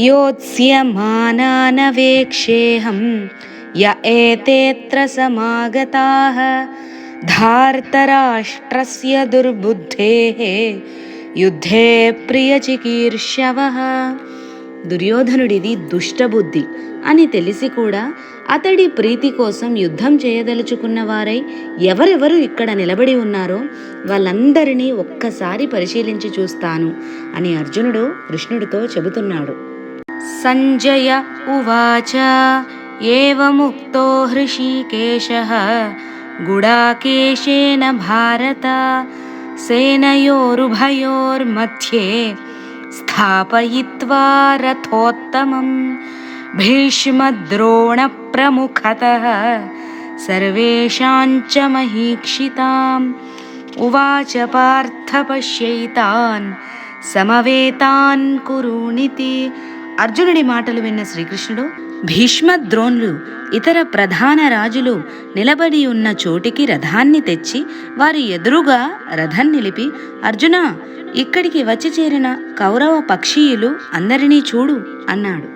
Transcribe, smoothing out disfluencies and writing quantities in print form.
योत्स्यमानानवेक्षेऽहं य एतेऽत्र समागताः धार्तराष्ट्रस्य दुर्बुद्धेः యుద్ధే ప్రియచికీర్షవః. దుర్యోధనుడిది దుష్టబుద్ధి అని తెలిసి కూడా అతడి ప్రీతి కోసం యుద్ధం చేయదలుచుకున్న వారై ఎవరెవరు ఇక్కడ నిలబడి ఉన్నారో వాళ్ళందరినీ ఒక్కసారి పరిశీలించి చూస్తాను అని అర్జునుడు కృష్ణుడితో చెబుతున్నాడు. సంజయ ఉవాచ ఏవముక్తో హృషీకేశః గుడాకేశేన భారత సేనయోరుభయోర్मध्ये స్థాపయిత్వా రథోత్తమం భీష్మద్రోణప్రముఖతః సర్వేషాంచ మహీక్షితాం ఉవాచ పార్థ పశ్యైతాన్ సమవేతాన్ కురునితి. అర్జునుడి మాటలు విన్న శ్రీకృష్ణుడు భీష్మద్రోణులు ఇతర ప్రధాన రాజులు నిలబడి ఉన్న చోటికి రథాన్ని తెచ్చి వారి ఎదురుగా రథం నిలిపి, అర్జున, ఇక్కడికి వచ్చి చేరిన కౌరవ పక్షీయులు అందరినీ చూడు అన్నాడు.